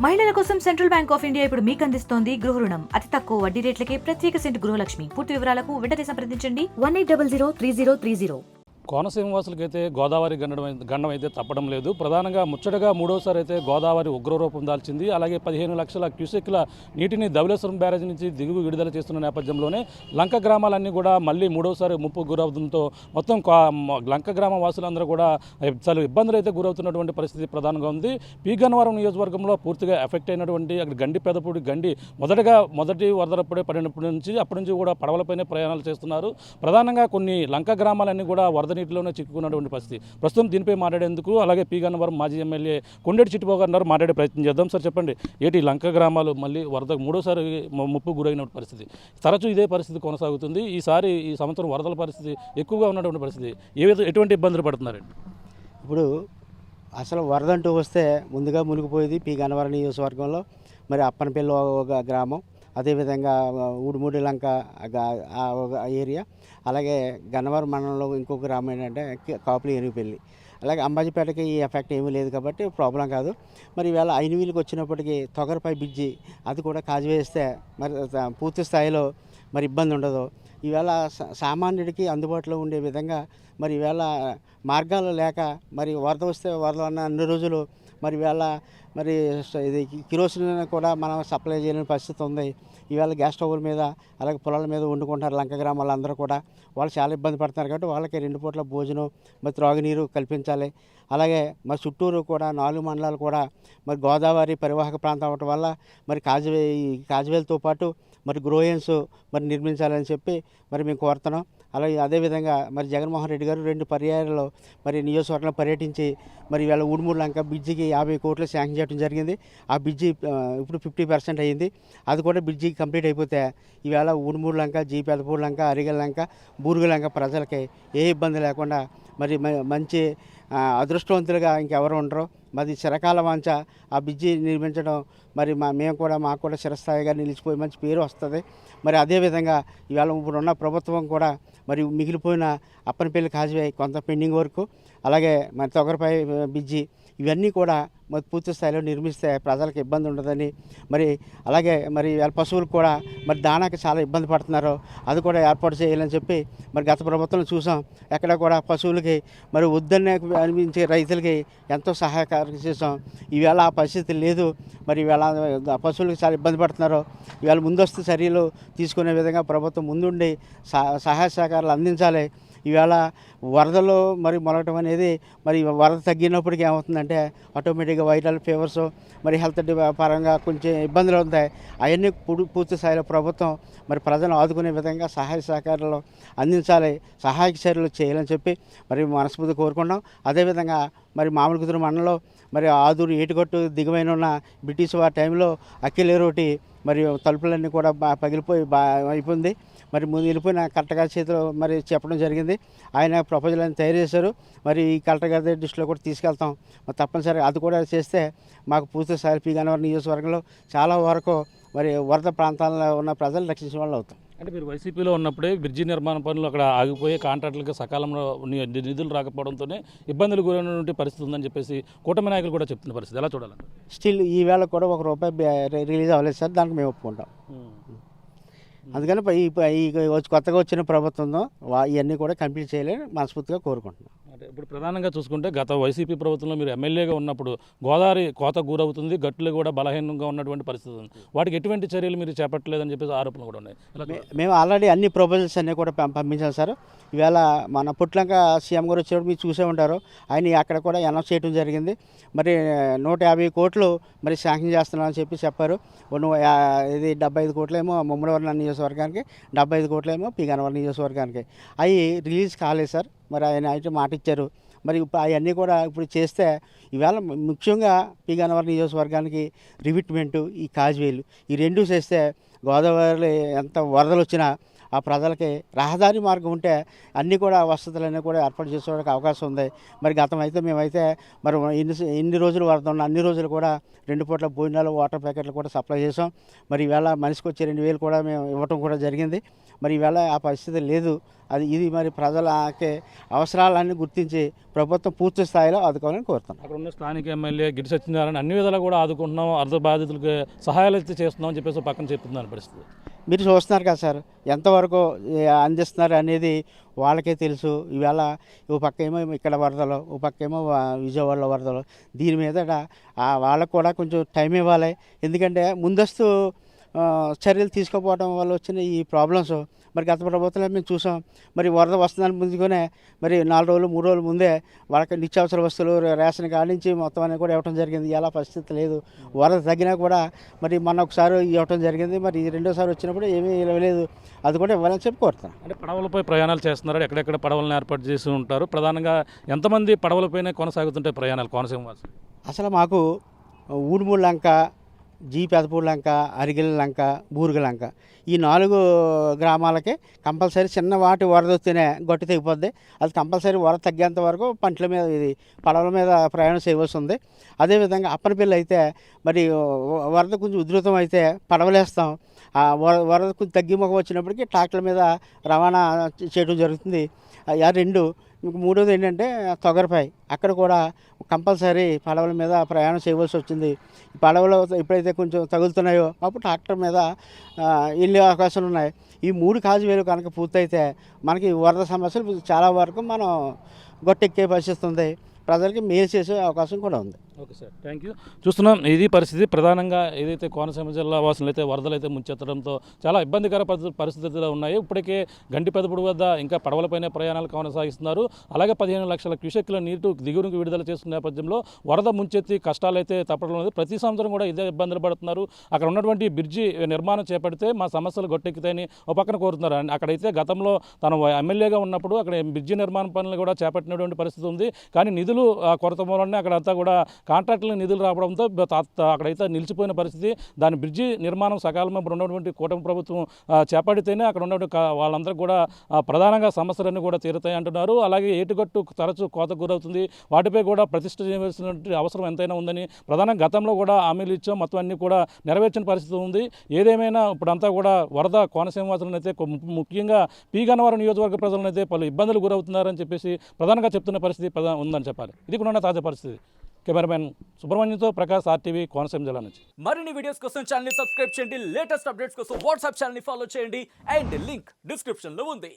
మహిళల కోసం central bank of India ఇప్పుడు మీకు అందిస్తోంది గృహ రుణం. అతి తక్కువ వడ్డీ రేట్లకే ప్రత్యేక సెంటు గృహలక్ష్మి. పూర్తి వివరాలకు వెంటనే సంప్రదించండి 18003030. కోనసీమ వాసులకైతే గోదావరి గండం అయితే తప్పడం లేదు. ప్రధానంగా ముచ్చటగా మూడోసారి అయితే గోదావరి ఉగ్రరూపం దాల్చింది. అలాగే 15 లక్షల క్యూసెక్ల నీటిని ధవళేశ్వరం బ్యారేజ్ నుంచి దిగువ విడుదల చేస్తున్న నేపథ్యంలోనే లంక గ్రామాలన్నీ కూడా మళ్ళీ మూడోసారి ముప్పు గురవడంతో మొత్తం లంక గ్రామ వాసులందరూ కూడా చాలా ఇబ్బందులు అయితే గురవుతున్నటువంటి పరిస్థితి ప్రధానంగా ఉంది. పి గన్నవరం నియోజకవర్గంలో పూర్తిగా ఎఫెక్ట్ అయినటువంటి అక్కడ గండి పెదపూడి గండి మొదటి వరదలప్పుడే పడినప్పటి నుంచి అప్పటి నుంచి కూడా పడవలపైనే ప్రయాణాలు చేస్తున్నారు. ప్రధానంగా కొన్ని లంక గ్రామాలన్నీ కూడా వరద నీటిలోనే చిక్కుకున్నటువంటి పరిస్థితి. ప్రస్తుతం దీనిపై మాట్లాడేందుకు అలాగే పి గన్నవరం మాజీ ఎమ్మెల్యే కొండేటి చిట్టిబాబు గారు మాట్లాడే ప్రయత్నం చేద్దాం. సార్ చెప్పండి, ఏంటి లంక గ్రామాలు మళ్ళీ వరద మూడోసారి ముప్పు గురైన పరిస్థితి, తరచూ ఇదే పరిస్థితి కొనసాగుతుంది. ఈసారి ఈ సంవత్సరం వరదల పరిస్థితి ఎక్కువగా ఉన్నటువంటి పరిస్థితి, ఎటువంటి ఇబ్బందులు పడుతున్నారండి? ఇప్పుడు అసలు వరద అంటూ వస్తే ముందుగా మునిగిపోయేది పి గన్నవరం నియోజకవర్గంలో మరి అప్పనపల్లి ఒక గ్రామం, అదేవిధంగా ఊడిమూడి లంక ఒక ఏరియా, అలాగే గన్నవరం మండలంలో ఇంకొక గ్రామం ఏంటంటే కాపులి ఎనుగుపల్లి. అలాగే అంబాజీపేటకి ఈ ఎఫెక్ట్ ఏమీ లేదు కాబట్టి ప్రాబ్లం కాదు. మరి ఈవేళ ఐనవీలుకి వచ్చినప్పటికీ తొగరపై బ్రిడ్జి అది కూడా కాజువేస్తే మరి పూర్తి స్థాయిలో మరి ఇబ్బంది ఉండదు. ఈవేళ సామాన్యుడికి అందుబాటులో ఉండే విధంగా మరి ఈవేళ మార్గాలు లేక మరి వరద వస్తే వరద ఉన్న అన్ని రోజులు మరి ఈవేళ మరి ఇది కిరోసిన్ కూడా మనం సప్లై చేయలేని పరిస్థితి ఉంది. ఈవేళ గ్యాస్ స్టవ్ల మీద అలాగే పొలాల మీద వండుకుంటారు లంక గ్రామాలందరూ కూడా. వాళ్ళు చాలా ఇబ్బంది పడుతున్నారు కాబట్టి వాళ్ళకి 2 పూట్ల భోజనం మరి త్రాగునీరు కల్పించాలి. అలాగే మరి చుట్టూరు కూడా 4 మండలాలు కూడా మరి గోదావరి పరివాహక ప్రాంతం అవటం వల్ల మరి కాజువేలతో పాటు మరి గ్రోయన్స్ మరి నిర్మించాలని చెప్పి మరి మేము కోరుతున్నాం. అలాగే అదేవిధంగా మరి జగన్మోహన్ రెడ్డి గారు 2 పర్యాయాలలో మరి నియోజకవర్గంలో పర్యటించి మరి ఇవాళ ఊడిమూడి లంక బ్రిడ్జికి 50 కోట్లు శాంక్షన్ చేయడం జరిగింది. ఆ బ్రిడ్జి ఇప్పుడు 50% అయ్యింది. అది కూడా బ్రిడ్జి కంప్లీట్ అయిపోతే ఈవేళ ఊడిమూడి లంక, జీ పెదపూడి లంక, అరిగల్ లంక, బూరుగు లంక ప్రజలకి ఏ ఇబ్బంది లేకుండా మరి మంచి అదృష్టవంతులుగా ఇంకెవరు ఉండరు. మరి చిరకాల వాంఛ ఆ బ్రిడ్జి నిర్మించడం మరి మాకు కూడా చిరస్థాయిగా నిలిచిపోయి మంచి పేరు వస్తుంది. మరి అదేవిధంగా ఇవాళ ఇప్పుడున్న ప్రభుత్వం కూడా మరి మిగిలిపోయిన అప్పనపల్లి కాజువే కొంత పెండింగ్ వర్క్, అలాగే మరి తొగరపై బ్రిడ్జి ఇవన్నీ కూడా మరి పూర్తి స్థాయిలో నిర్మిస్తే ప్రజలకు ఇబ్బంది ఉండదని, మరి అలాగే మరి వాళ్ళ పశువులకు కూడా మరి దానాకి చాలా ఇబ్బంది పడుతున్నారు, అది కూడా ఏర్పాటు చేయాలని చెప్పి మరి గత ప్రభుత్వం చూసాం. ఎక్కడ కూడా పశువులకి మరి వద్దనే అనిపించే రైతులకి ఎంతో సహాయకారం చేసాం. ఈవేళ ఆ పరిస్థితి లేదు. మరి ఈవేళ పశువులకి చాలా ఇబ్బంది పడుతున్నారు. ఈవేళ ముందస్తు చర్యలు తీసుకునే విధంగా ప్రభుత్వం ముందుండి సహాయ సహకారాలు అందించాలి. ఈవేళ వరదలు మరి మొలగటం అనేది మరి వరద తగ్గినప్పటికీ ఏమవుతుందంటే ఆటోమేటిక్గా వైరల్ ఫీవర్స్ మరి హెల్త్ పరంగా కొంచెం ఇబ్బందులు ఉంటాయి. అవన్నీ పూర్తి స్థాయిలో ప్రభుత్వం మరి ప్రజలను ఆదుకునే విధంగా సహాయ సహకారాలు అందించాలి, సహాయక చర్యలు చేయాలని చెప్పి మరి మనస్ఫూర్తి కోరుకున్నాం. అదేవిధంగా మరి మామిడికుదురు మండలంలో మరి ఆదూరు ఏటుగట్టు దిగువైన ఉన్న బ్రిటిష్ వారి టైంలో అక్కిలేరోటి మరి తలుపులన్నీ కూడా పగిలిపోయి అయిపోయింది. మరి ముందు వెళ్ళిపోయిన కలెక్టర్ గారి చేతిలో మరి చెప్పడం జరిగింది. ఆయన ప్రపోజల్ తయారు చేశారు. మరి ఈ కలెక్టర్ గారి దృష్టిలో కూడా తీసుకెళ్తాం. మరి తప్పనిసరిగా అది కూడా చేస్తే మాకు పూర్తి స్థాయి పి గన్నవరం నియోజకవర్గంలో చాలా వరకు మరి వరద ప్రాంతాల్లో ఉన్న ప్రజలు రక్షించే వాళ్ళు అవుతాం. అంటే మీరు వైసీపీలో ఉన్నప్పుడే బ్రిడ్జి నిర్మాణ పనులు అక్కడ ఆగిపోయి కాంట్రాక్టులకు సకాలంలో నిధులు రాకపోవడంతోనే ఇబ్బందులు గురైనటువంటి పరిస్థితి ఉందని చెప్పేసి కూటమి నాయకులు కూడా చెప్తున్న పరిస్థితి ఎలా చూడాలంటే? స్టిల్ ఈవేళ కూడా ₹1 రిలీజ్ అవ్వలేదు సార్, దానికి మేము ఒప్పుకుంటాం. అందుకని ఈ కొత్తగా వచ్చిన ప్రభుత్వంలో ఇవన్నీ కూడా కంప్లీట్ చేయాలని మనస్ఫూర్తిగా కోరుకుంటున్నాం. అంటే ఇప్పుడు ప్రధానంగా చూసుకుంటే గత వైసీపీ ప్రభుత్వంలో మీరు ఎమ్మెల్యేగా ఉన్నప్పుడు గోదావరి కోత గురవుతుంది, గట్లు కూడా బలహీనంగా ఉన్నటువంటి పరిస్థితి ఉంది. వాటికి ఎటువంటి చర్యలు మీరు చేపట్టలేదని చెప్పేసి ఆరోపణలు కూడా ఉన్నాయి. మేము ఆల్రెడీ అన్ని ప్రపోజల్స్ అన్నీ కూడా పంపించాం సార్. ఈవేళ మన పుట్లంక సీఎం గారు వచ్చేటప్పుడు మీరు చూసే ఉంటారు, ఆయన అక్కడ కూడా అనౌన్స్ చేయడం జరిగింది. మరి 150 కోట్లు మరి శాంక్షన్ చేస్తున్నామని చెప్పారు. ఇది 75 కోట్లేమో ముమ్మడివరం నియోజకవర్గానికి, 75 కోట్లేమో పి గన్నవరం నియోజకవర్గానికి. అవి రిలీజ్ కాలేదు సార్. మరి ఆయన అయితే మాట ఇచ్చారు. మరి అవన్నీ కూడా ఇప్పుడు చేస్తే ఈవేళ ముఖ్యంగా పి గన్నవరం నియోజకవర్గానికి రివిట్మెంటు, ఈ కాజువేలు ఈ 2 చేస్తే గోదావరిలో ఎంత వరదలు వచ్చినా ఆ ప్రజలకి రహదారి మార్గం ఉంటే అన్నీ కూడా వసతులన్నీ కూడా ఏర్పాటు చేసుకోవడానికి అవకాశం ఉంది. మరి గతం అయితే మేమైతే మరి ఇన్ని రోజులు వరద ఉన్న అన్ని రోజులు కూడా 2 పూట్ల భోజనాలు వాటర్ ప్యాకెట్లు కూడా సప్లై చేసాం. మరి ఈవేళ మనిషికి వచ్చే 2,000 కూడా మేము ఇవ్వటం కూడా జరిగింది. మరి ఈవేళ ఆ పరిస్థితి లేదు. ఇది మరి ప్రజలకి అవసరాలన్నీ గుర్తించి ప్రభుత్వం పూర్తి స్థాయిలో ఆదుకోవాలని కోరుతున్నాం. అక్కడ ఉన్న స్థానిక ఎమ్మెల్యే గిరి సత్యనారాయణ అన్ని విధాలా కూడా ఆదుకుంటున్నాం, అర్ధ బాధితులకు సహాయాలు అయితే చేస్తున్నాం అని చెప్పేసి పక్కన చెప్తున్నారు పరిస్థితి. మీరు చూస్తున్నారు కదా సార్, ఎంతవరకు అందిస్తున్నారు అనేది వాళ్ళకే తెలుసు. ఈవేళ ఓ పక్క ఏమో ఇక్కడ వరదలు, ఓ పక్క ఏమో విజయవాడలో వరదలు. దీని మీద వాళ్ళకు కూడా కొంచెం టైం ఇవ్వాలి. ఎందుకంటే ముందస్తు చర్యలు తీసుకోకపోవడం వల్ల వచ్చిన ఈ ప్రాబ్లమ్స్ మరి గత ప్రభుత్వంలో మేము చూసాం. మరి వరద వస్తుందని ముందుగానే మరి 4 రోజులు 3 రోజుల ముందే వాళ్ళకి నిత్యావసర వస్తువులు రేషన్ కార్డు నుంచి మొత్తం అనేది కూడా ఇవ్వడం జరిగింది. ఇలా పరిస్థితి లేదు. వరద తగ్గినా కూడా మరి మొన్న ఒకసారి ఇవ్వడం జరిగింది. మరి రెండోసారి వచ్చినప్పుడు ఏమీ ఇవ్వలేదు. అది కూడా ఇవ్వాలని చెప్పి కోరుతున్నాను. అంటే పడవలపై ప్రయాణాలు చేస్తున్నారు, ఎక్కడెక్కడ పడవలను ఏర్పాటు చేసి ఉంటారు. ప్రధానంగా ఎంతమంది పడవలపైనే కొనసాగుతుంటాయి ప్రయాణాలు కోనసీమ వాసులు? అసలు మాకు ఊడుమూడు లంక, జీ పెదపూడి లంక, అరిగిల లంక, బూరుగ లంక ఈ 4 గ్రామాలకి కంపల్సరీ చిన్నవాటి వరద వస్తేనే గట్టి తెగిపోద్ది. అది కంపల్సరీ వరద తగ్గేంత వరకు పంటల మీద పడవల మీద ప్రయాణం చేయవలసి ఉంది. అదేవిధంగా అప్పనపల్లి అయితే మరి వరద కొంచెం ఉధృతం అయితే పడవలేస్తాం. వరద కొంచెం తగ్గిముఖం వచ్చినప్పటికీ ట్రాక్టర్ల మీద రవాణా చేయడం జరుగుతుంది. ఆ 2 మీకు మూడోది ఏంటంటే తొగరపై, అక్కడ కూడా కంపల్సరీ పడవల మీద ప్రయాణం చేయవలసి వచ్చింది. పడవలు ఎప్పుడైతే కొంచెం తగులుతున్నాయో అప్పుడు ట్రాక్టర్ మీద వెళ్ళే అవకాశాలు ఉన్నాయి. ఈ 3 కాజువేలు కనుక పూర్తయితే మనకి వరద సమస్యలు చాలా వరకు మనం గట్టెక్కే పరిస్థితి ఉంది. ప్రజలకి మేలు చేసే అవకాశం కూడా ఉంది. Okay sir, thank you. చూస్తున్నాం ఇది పరిస్థితి. ప్రధానంగా ఏదైతే కోనసీమ జిల్లా వాసులు అయితే వరదలు అయితే ముంచెత్తడంతో చాలా ఇబ్బందికర పరిస్థితులు ఉన్నాయి. ఇప్పటికే గంటి పెదపుడు వద్ద ఇంకా పడవలపైనే ప్రయాణాలు కొనసాగిస్తున్నారు. అలాగే 15 లక్షల క్యూసెక్ల నీరు దిగువకు విడుదల చేస్తున్న నేపథ్యంలో వరద ముంచెత్తి కష్టాలు అయితే తప్పడం లేదు. ప్రతి సంవత్సరం కూడా ఇదే ఇబ్బందులు పడుతున్నారు. అక్కడ ఉన్నటువంటి బ్రిడ్జి నిర్మాణం చేపడితే మా సమస్యలు గొట్టెక్కుతాయని ఒక పక్కన కోరుతున్నారు. అక్కడైతే గతంలో తన ఎమ్మెల్యేగా ఉన్నప్పుడు అక్కడ బ్రిడ్జి నిర్మాణ పనులు కూడా చేపట్టినటువంటి పరిస్థితి ఉంది. కానీ నిధులు కొరత మూలనే అక్కడంతా కూడా కాంట్రాక్టులకు నిధులు రావడంతో అక్కడైతే నిలిచిపోయిన పరిస్థితి. దాని బ్రిడ్జి నిర్మాణం సకాలంలో ఇప్పుడు ఉన్నటువంటి కూటమి ప్రభుత్వం చేపడితేనే అక్కడ ఉన్నటువంటి వాళ్ళందరూ కూడా ప్రధానంగా సమస్యలన్నీ కూడా తీరుతాయి అంటున్నారు. అలాగే ఏటుగట్టు తరచూ కోతకు గురవుతుంది. వాటిపై కూడా ప్రతిష్ట చేయవలసినటువంటి అవసరం ఎంతైనా ఉందని ప్రధానంగా గతంలో కూడా హామీలు ఇచ్చాం, మొత్తం అన్ని కూడా నెరవేర్చిన పరిస్థితి ఉంది. ఏదేమైనా ఇప్పుడంతా కూడా వరద కోనసీమ వాసులను అయితే ముఖ్యంగా పి గన్నవరం నియోజకవర్గ ప్రజలను అయితే పలు ఇబ్బందులు గురవుతున్నారని చెప్పేసి ప్రధానంగా చెప్తున్న పరిస్థితి ఉందని చెప్పాలి. ఇది కూడా తాజా పరిస్థితి. కెమెరామెన్ సుబ్రహ్మణ్యంతో ప్రకాష్, RTV, కోనసీమ జిల్లా నుంచి. మరిన్ని వీడియోస్ కోసం ఛానల్ ని సబ్స్క్రైబ్ చేయండి. లేటెస్ట్ అప్డేట్స్ కోసం వాట్సాప్ ఛానల్ ని ఫాలో చేయండి. అండ్ లింక్ డిస్క్రిప్షన్ లో ఉంది.